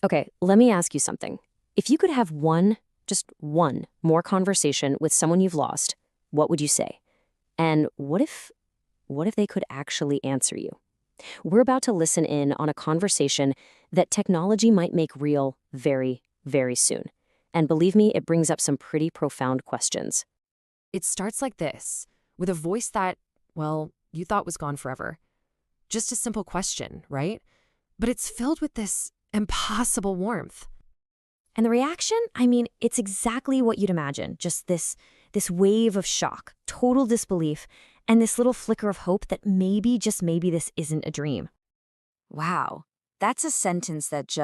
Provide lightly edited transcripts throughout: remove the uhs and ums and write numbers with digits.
Okay, let me ask you something. If you could have just one more conversation with someone you've lost, what would you say? And what if they could actually answer you? We're about to listen in on a conversation that technology might make real very, very soon. And believe me, it brings up some pretty profound questions. It starts like this, with a voice that, well, you thought was gone forever. Just a simple question, right? But it's filled with this impossible warmth. And the reaction, I mean, it's exactly what you'd imagine. Just this wave of shock, total disbelief, and this little flicker of hope that maybe, just maybe, this isn't a dream. Wow, that's a sentence that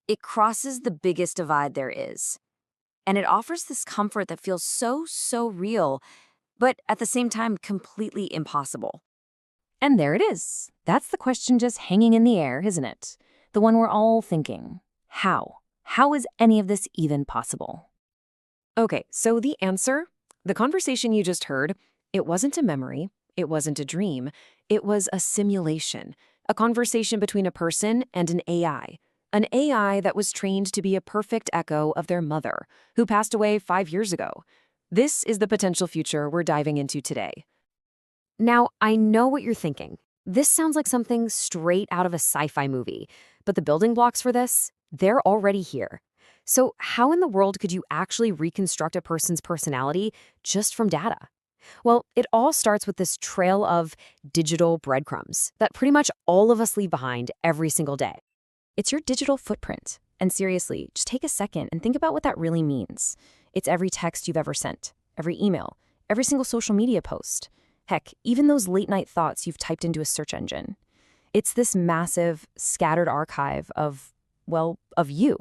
it crosses the biggest divide there is. And it offers this comfort that feels so real, but at the same time, completely impossible. And there it is. That's the question just hanging in the air, isn't it? The one we're all thinking. How? How is any of this even possible? Okay, so the answer, the conversation you just heard, it wasn't a memory, it wasn't a dream, it was a simulation, a conversation between a person and an AI that was trained to be a perfect echo of their mother, who passed away 5 years ago. This is the potential future we're diving into today. Now, I know what you're thinking. This sounds like something straight out of a sci-fi movie, but the building blocks for this, they're already here. So how in the world could you actually reconstruct a person's personality just from data? Well, it all starts with this trail of digital breadcrumbs that pretty much all of us leave behind every single day. It's your digital footprint. And seriously, just take a second and think about what that really means. It's every text you've ever sent, every email, every single social media post. Heck, even those late-night thoughts you've typed into a search engine. It's this massive, scattered archive of you.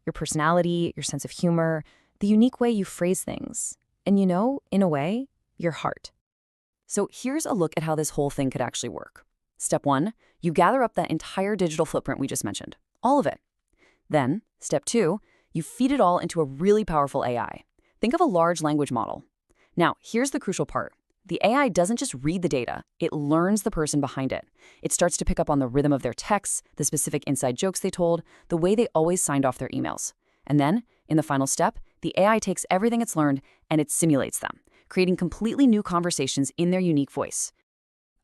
Your personality, your sense of humor, the unique way you phrase things. And in a way, your heart. So here's a look at how this whole thing could actually work. Step 1, you gather up that entire digital footprint we just mentioned. All of it. Then, step 2, you feed it all into a really powerful AI. Think of a large language model. Now, here's the crucial part. The AI doesn't just read the data, it learns the person behind it. It starts to pick up on the rhythm of their texts, the specific inside jokes they told, the way they always signed off their emails. And then, in the final step, the AI takes everything it's learned and it simulates them, creating completely new conversations in their unique voice.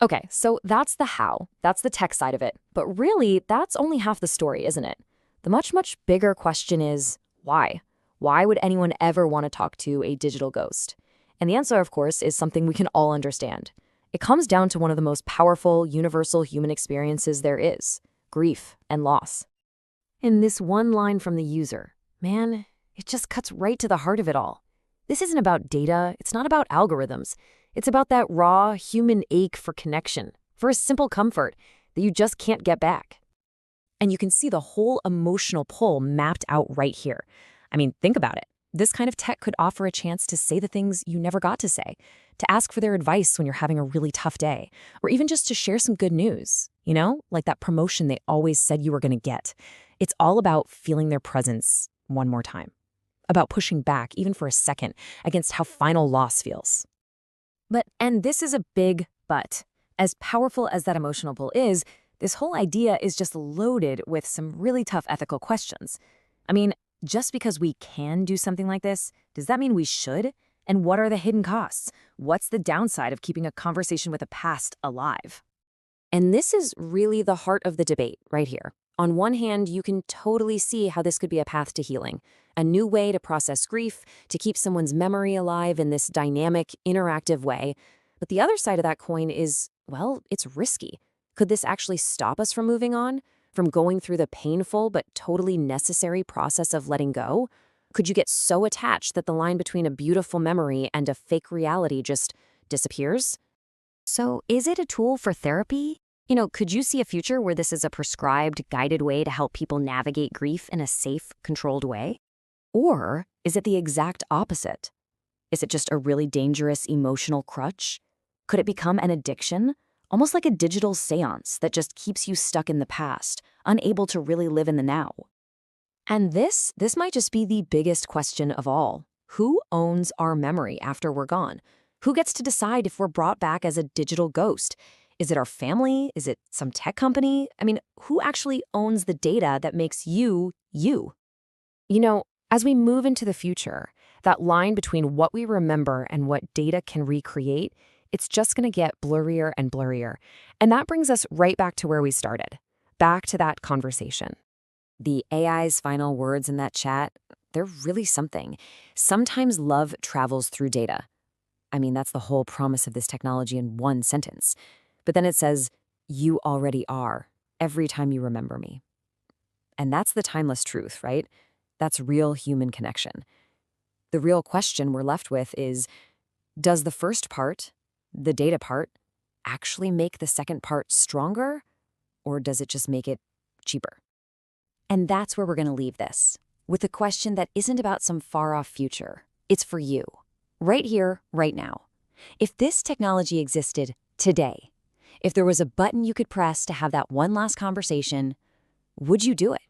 Okay, so that's the how. That's the tech side of it. But really, that's only half the story, isn't it? The much bigger question is, why? Why would anyone ever want to talk to a digital ghost? And the answer, of course, is something we can all understand. It comes down to one of the most powerful, universal human experiences there is, grief and loss. In this one line from the user, man, it just cuts right to the heart of it all. This isn't about data, it's not about algorithms. It's about that raw human ache for connection, for a simple comfort that you just can't get back. And you can see the whole emotional pull mapped out right here. I mean, think about it. This kind of tech could offer a chance to say the things you never got to say, to ask for their advice when you're having a really tough day, or even just to share some good news, like that promotion they always said you were going to get. It's all about feeling their presence one more time, about pushing back, even for a second, against how final loss feels. And this is a big but. As powerful as that emotional pull is, this whole idea is just loaded with some really tough ethical questions. I mean, just because we can do something like this, does that mean we should? And what are the hidden costs? What's the downside of keeping a conversation with a past alive? And this is really the heart of the debate right here. On one hand, you can totally see how this could be a path to healing, a new way to process grief, to keep someone's memory alive in this dynamic, interactive way. But the other side of that coin is, it's risky. Could this actually stop us from moving on? From going through the painful but totally necessary process of letting go? Could you get so attached that the line between a beautiful memory and a fake reality just disappears? So is it a tool for therapy? Could you see a future where this is a prescribed, guided way to help people navigate grief in a safe, controlled way? Or is it the exact opposite? Is it just a really dangerous emotional crutch? Could it become an addiction? Almost like a digital seance that just keeps you stuck in the past, unable to really live in the now. And this might just be the biggest question of all. Who owns our memory after we're gone? Who gets to decide if we're brought back as a digital ghost? Is it our family? Is it some tech company? I mean, who actually owns the data that makes you, you? You know, as we move into the future, that line between what we remember and what data can recreate, it's just going to get blurrier and blurrier. And that brings us right back to where we started, back to that conversation. The AI's final words in that chat, they're really something. Sometimes love travels through data. I mean, that's the whole promise of this technology in one sentence. But then it says, you already are, every time you remember me. And that's the timeless truth, right? That's real human connection. The real question we're left with is, does the first part, the data part, actually make the second part stronger? Or does it just make it cheaper? And that's where we're going to leave this, with a question that isn't about some far-off future. It's for you, right here, right now. If this technology existed today, if there was a button you could press to have that one last conversation, would you do it?